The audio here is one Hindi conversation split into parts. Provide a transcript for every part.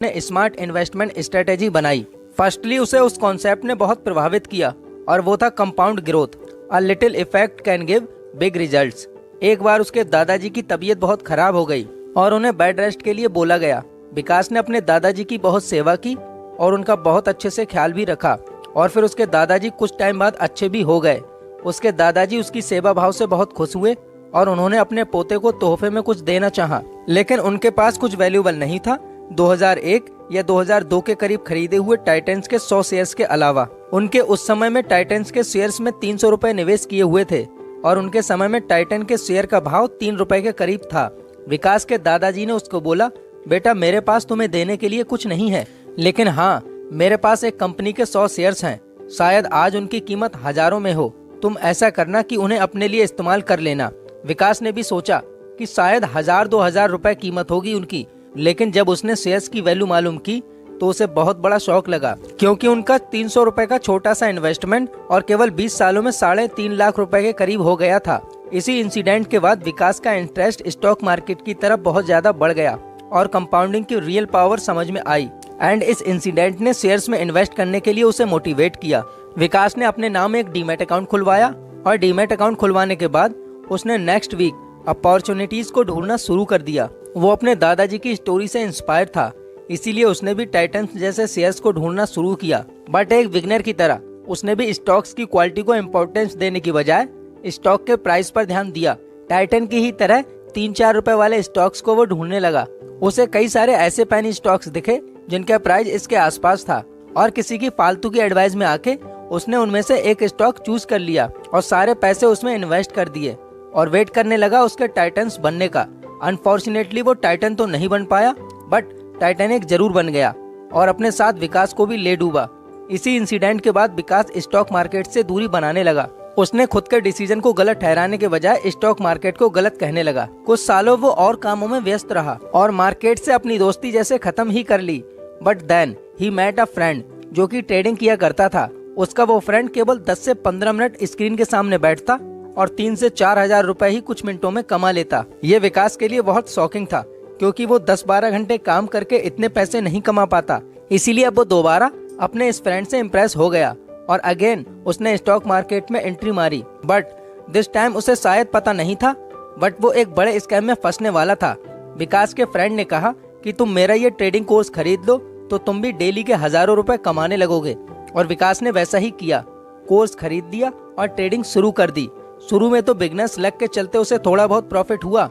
ने स्मार्ट इन्वेस्टमेंट स्ट्रेटेजी बनाई। फर्स्टली उसे उस कॉन्सेप्ट ने बहुत प्रभावित किया और वो था compound growth. A little effect can give big results. एक बार उसके दादाजी की तबीयत बहुत खराब हो गई और उन्हें बेड रेस्ट के लिए बोला गया। विकास ने अपने दादाजी की बहुत सेवा की और उनका बहुत अच्छे से ख्याल भी रखा और फिर उसके दादाजी कुछ टाइम बाद अच्छे भी हो गए। उसके दादाजी उसकी सेवा भाव से बहुत खुश हुए और उन्होंने अपने पोते को तोहफे में कुछ देना चाहा, लेकिन उनके पास कुछ वैल्यूएबल नहीं था। 2001 या 2002 के करीब खरीदे हुए टाइटन्स के 100 शेयर्स के अलावा उनके उस समय में टाइटन्स के शेयर्स में 300 रुपए निवेश किए हुए थे और उनके समय में टाइटन के शेयर का भाव 3 रुपए के करीब था। विकास के दादाजी ने उसको बोला, बेटा मेरे पास तुम्हें देने के लिए कुछ नहीं है, लेकिन हाँ मेरे पास एक कंपनी के 100 शेयर्स हैं। शायद आज उनकी कीमत हजारों में हो। तुम ऐसा करना कि उन्हें अपने लिए इस्तेमाल कर लेना। विकास ने भी सोचा कि शायद 1000-2000 रुपए कीमत होगी उनकी, लेकिन जब उसने शेयर्स की वैल्यू मालूम की तो उसे बहुत बड़ा शौक लगा, क्योंकि उनका 300 रुपए का छोटा सा इन्वेस्टमेंट और केवल 20 सालों में 3.5 लाख रुपए के करीब हो गया था। इसी इंसिडेंट के बाद विकास का इंटरेस्ट स्टॉक मार्केट की तरफ बहुत ज्यादा बढ़ गया और कंपाउंडिंग की रियल पावर समझ में आई एंड इस इंसिडेंट ने शेयर्स में इन्वेस्ट करने के लिए उसे मोटिवेट किया। विकास ने अपने नाम एक डीमैट अकाउंट खुलवाया और डीमैट अकाउंट खुलवाने के बाद उसने नेक्स्ट वीक अपॉर्चुनिटीज को ढूंढना शुरू कर दिया। वो अपने दादाजी की स्टोरी से इंस्पायर था, इसीलिए उसने भी टाइटन्स जैसे शेयर्स को ढूंढना शुरू किया। बट एक बिगनर की तरह उसने भी स्टॉक्स की क्वालिटी को इम्पोर्टेंस देने की बजाय स्टॉक के प्राइस पर ध्यान दिया। टाइटन की ही तरह 3-4 रुपए वाले स्टॉक्स को वो ढूंढने लगा। उसे कई सारे ऐसे पेनी स्टॉक्स दिखे जिनका प्राइस इसके आसपास था और किसी की फालतू की एडवाइस में आके उसने उनमें से एक स्टॉक चूज कर लिया और सारे पैसे उसमें इन्वेस्ट कर दिए और वेट करने लगा उसके टाइटन्स बनने का। अनफॉर्चुनेटली वो टाइटन तो नहीं बन पाया, बट टाइटैनिक जरूर बन गया और अपने साथ विकास को भी ले डूबा। इसी इंसिडेंट के बाद विकास स्टॉक मार्केट से दूरी बनाने लगा। उसने खुद के डिसीजन को गलत ठहराने के बजाय स्टॉक मार्केट को गलत कहने लगा। कुछ सालों वो और कामों में व्यस्त रहा और मार्केट से अपनी दोस्ती जैसे खत्म ही कर ली। But then he met a friend जो कि ट्रेडिंग किया करता था। उसका वो फ्रेंड केवल 10 से 15 मिनट स्क्रीन के सामने बैठता और 3 से 4 हजार रुपए ही कुछ मिनटों में कमा लेता। ये विकास के लिए बहुत शॉकिंग था, क्योंकि वो 10-12 घंटे काम करके इतने पैसे नहीं कमा पाता। इसीलिए अब वो दोबारा अपने इस फ्रेंड से इम्प्रेस हो गया और अगेन उसने स्टॉक मार्केट में एंट्री मारी। बट दिस टाइम उसे शायद पता नहीं था, बट वो एक बड़े स्कैम में फंसने वाला था। विकास के फ्रेंड ने कहा कि तुम मेरा ये ट्रेडिंग कोर्स खरीद लो तो तुम भी डेली के हजारों रुपए कमाने लगोगे। और विकास ने वैसा ही किया, कोर्स खरीद दिया और ट्रेडिंग शुरू कर दी। शुरू में तो बिगनर्स लक के चलते उसे थोड़ा बहुत प्रॉफिट हुआ,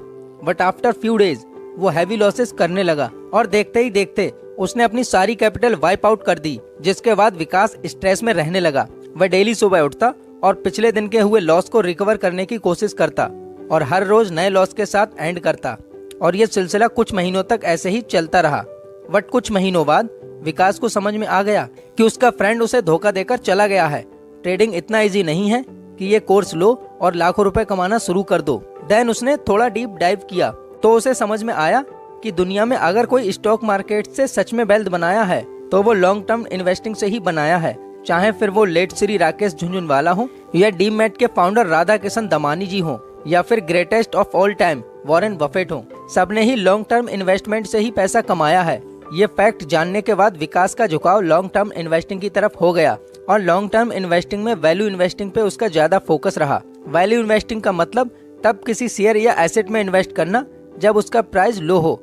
बट आफ्टर फ्यू डेज वो हैवी लॉसेस करने लगा और देखते ही देखते उसने अपनी सारी कैपिटल वाइप आउट कर दी, जिसके बाद विकास स्ट्रेस में रहने लगा। वह डेली सुबह उठता और पिछले दिन के हुए लॉस को रिकवर करने की कोशिश करता और हर रोज नए लॉस के साथ एंड करता और ये सिलसिला कुछ महीनों तक ऐसे ही चलता रहा। बट कुछ महीनों बाद विकास को समझ में आ गया कि उसका फ्रेंड उसे धोखा देकर चला गया है। ट्रेडिंग इतना इजी नहीं है कि ये कोर्स लो और लाखों रुपए कमाना शुरू कर दो। देन उसने थोड़ा डीप डाइव किया तो उसे समझ में आया कि दुनिया में अगर कोई स्टॉक मार्केट से सच में वेल्थ बनाया है तो वो लॉन्ग टर्म इन्वेस्टिंग से ही बनाया है। चाहे फिर वो लेट श्री राकेश झुनझुनवाला हो या डीमैट के फाउंडर राधा किशन दमानी जी हो या फिर greatest of all time Warren Buffett हो, सबने ही लॉन्ग टर्म इन्वेस्टमेंट से ही पैसा कमाया है। ये फैक्ट जानने के बाद विकास का झुकाव लॉन्ग टर्म इन्वेस्टिंग की तरफ हो गया और लॉन्ग टर्म इन्वेस्टिंग में वैल्यू इन्वेस्टिंग पे उसका ज्यादा फोकस रहा। वैल्यू इन्वेस्टिंग का मतलब तब किसी शेयर या एसेट में इन्वेस्ट करना जब उसका प्राइस लो हो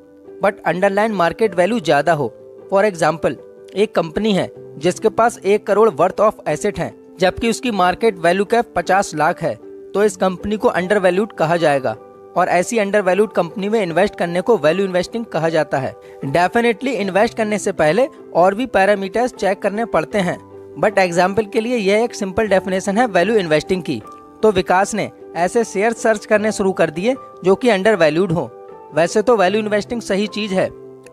बट अंडरलाइन मार्केट वैल्यू ज्यादा हो। फॉर एग्जाम्पल, एक कंपनी है जिसके पास 1 करोड़ वर्थ ऑफ एसेट है, जबकि उसकी मार्केट वैल्यू कैप 50 लाख है, तो इस कंपनी को अंडर वैल्यूड कहा जाएगा और ऐसी अंडर वैल्यूड कंपनी में इन्वेस्ट करने को वैल्यू इन्वेस्टिंग कहा जाता है। डेफिनेटली इन्वेस्ट करने से पहले और भी पैरामीटर्स चेक करने पड़ते हैं, बट एग्जाम्पल के लिए यह एक सिंपल डेफिनेशन है वैल्यू इन्वेस्टिंग की। तो विकास ने ऐसे शेयर सर्च करने शुरू कर दिए जो कि अंडर वैल्यूड हो। वैसे तो वैल्यू इन्वेस्टिंग सही चीज है,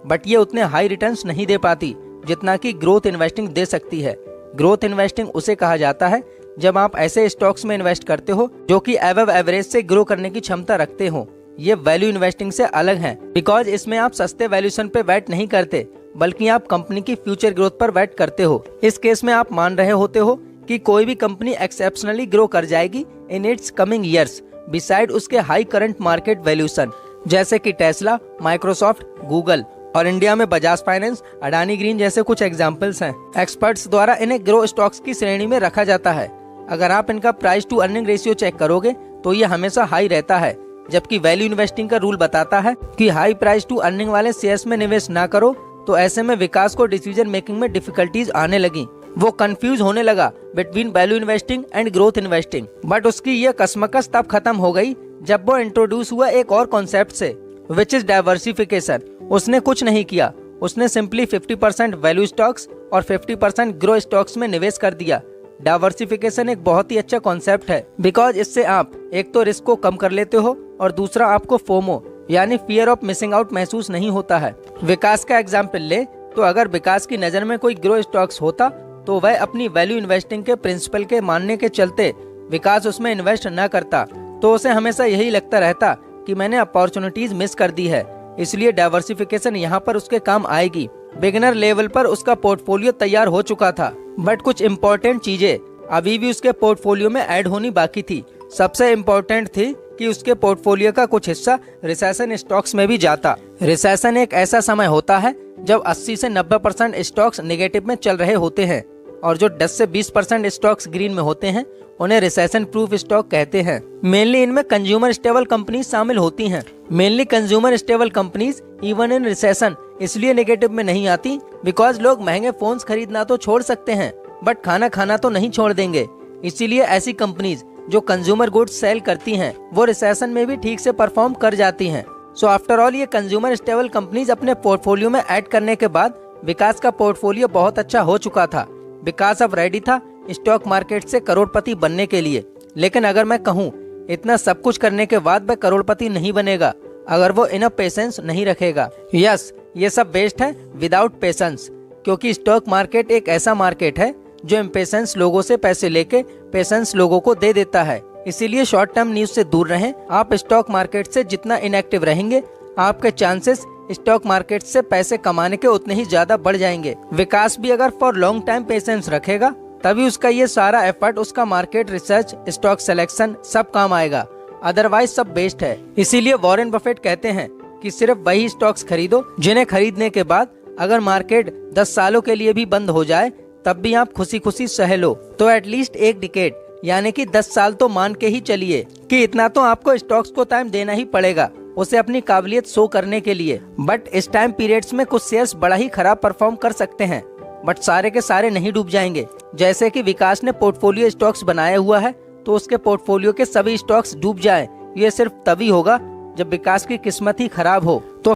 बट ये उतने हाई रिटर्न्स नहीं दे पाती जितना कि ग्रोथ इन्वेस्टिंग दे सकती है। ग्रोथ इन्वेस्टिंग उसे कहा जाता है जब आप ऐसे स्टॉक्स में इन्वेस्ट करते हो जो कि अबव एवरेज से ग्रो करने की क्षमता रखते हो। ये वैल्यू इन्वेस्टिंग से अलग है, बिकॉज इसमें आप सस्ते वैल्यूएशन पे वेट नहीं करते, बल्कि आप कंपनी की फ्यूचर ग्रोथ पर वेट करते हो। इस केस में आप मान रहे होते हो कि कोई भी कंपनी एक्सेप्शनली ग्रो कर जाएगी in its coming years beside उसके हाई करंट मार्केट वैल्यूएशन, जैसे कि टेस्ला, माइक्रोसॉफ्ट, गूगल और इंडिया में बजाज फाइनेंस, अडानी ग्रीन जैसे कुछ एग्जाम्पल्स हैं। एक्सपर्ट्स द्वारा इन्हें ग्रो स्टॉक्स की श्रेणी में रखा जाता है। अगर आप इनका price to earning ratio check करोगे तो ये हमेशा हाई रहता है, जबकि वैल्यू इन्वेस्टिंग का रूल बताता है कि हाई प्राइस टू अर्निंग वाले शेयर्स में निवेश ना करो। तो ऐसे में विकास को डिसीजन मेकिंग में डिफिकल्टीज आने लगी। वो कंफ्यूज होने लगा between value investing and growth investing. But उसकी ये कसमकस तब खत्म हो गई जब वो इंट्रोड्यूस हुआ एक और कॉन्सेप्ट से, विच इज डाइवर्सिफिकेशन। उसने कुछ नहीं किया, उसने सिंपली 50% वैल्यू स्टॉक्स और 50% ग्रो स्टॉक्स में निवेश कर दिया। डाइवर्सिफिकेशन एक बहुत ही अच्छा कॉन्सेप्ट है, बिकॉज इससे आप एक तो रिस्क को कम कर लेते हो और दूसरा आपको फोमो यानी फियर ऑफ मिसिंग आउट महसूस नहीं होता है। विकास का एग्जाम्पल ले तो अगर विकास की नजर में कोई ग्रो स्टॉक्स होता तो वह अपनी वैल्यू इन्वेस्टिंग के प्रिंसिपल के मानने के चलते विकास उसमें इन्वेस्ट न करता, तो उसे हमेशा यही लगता रहता कि मैंने अपॉर्चुनिटीज मिस कर दी है। इसलिए डाइवर्सिफिकेशन यहाँ पर उसके काम आएगी। बिगिनर लेवल पर उसका पोर्टफोलियो तैयार हो चुका था, बट कुछ इम्पोर्टेंट चीजें अभी भी उसके पोर्टफोलियो में ऐड होनी बाकी थी। सबसे इम्पोर्टेंट थी कि उसके पोर्टफोलियो का कुछ हिस्सा रिसेशन स्टॉक्स में भी जाता। रिसेशन एक ऐसा समय होता है जब 80 से 90% स्टॉक्स नेगेटिव में चल रहे होते हैं और जो 10 से 20% स्टॉक्स ग्रीन में होते हैं उन्हें रिसेशन प्रूफ स्टॉक कहते हैं। मेनली इनमें कंज्यूमर स्टेबल कंपनीज शामिल होती हैं। Mainly consumer stable companies even in recession इसलिए नेगेटिव में नहीं आती बिकॉज लोग महंगे फोन्स खरीदना तो छोड़ सकते हैं बट खाना खाना तो नहीं छोड़ देंगे। इसीलिए ऐसी कंपनीज जो कंज्यूमर गुड्स सेल करती हैं वो रिसेशन में भी ठीक से परफॉर्म कर जाती हैं। सो आफ्टर ऑल ये कंज्यूमर स्टेबल कंपनीज अपने पोर्टफोलियो में ऐड करने के बाद विकास का पोर्टफोलियो बहुत अच्छा हो चुका था। विकास अब रेडी था स्टॉक मार्केट से करोड़पति बनने के लिए। लेकिन अगर मैं कहूँ इतना सब कुछ करने के बाद वह करोड़पति नहीं बनेगा अगर वो इनफ पेशेंस नहीं रखेगा। यस, ये सब वेस्ट है विदाउट पेशेंस, क्योंकि स्टॉक मार्केट एक ऐसा मार्केट है जो इम्पेशेंस लोगों से पैसे लेके पेशेंस लोगों को दे देता है। इसीलिए शॉर्ट टर्म न्यूज से दूर रहें। आप स्टॉक मार्केट से जितना इनएक्टिव रहेंगे आपके चांसेस स्टॉक मार्केट से पैसे कमाने के उतने ही ज्यादा बढ़ जाएंगे। विकास भी अगर फॉर लॉन्ग टाइम पेशेंस रखेगा तभी उसका ये सारा एफर्ट, उसका मार्केट रिसर्च, स्टॉक सिलेक्शन सब काम आएगा, अदरवाइज सब वेस्ट है। इसीलिए वॉरेन बफेट कहते हैं कि सिर्फ वही स्टॉक्स खरीदो जिन्हें खरीदने के बाद अगर मार्केट 10 सालों के लिए भी बंद हो जाए तब भी आप खुशी खुशी सह लो। तो एटलीस्ट एक डिकेड यानी कि 10 साल तो मान के ही चलिए कि इतना तो आपको स्टॉक्स को टाइम देना ही पड़ेगा उसे अपनी काबिलियत शो करने के लिए। बट इस टाइम पीरियड्स में कुछ शेयर्स बड़ा ही खराब परफॉर्म कर सकते हैं बट सारे के सारे नहीं डूब जाएंगे। जैसे कि विकास ने पोर्टफोलियो स्टॉक्स बनाया हुआ है तो उसके पोर्टफोलियो के सभी स्टॉक्स डूब जाएं, ये सिर्फ तभी होगा जब विकास की किस्मत ही खराब हो। तो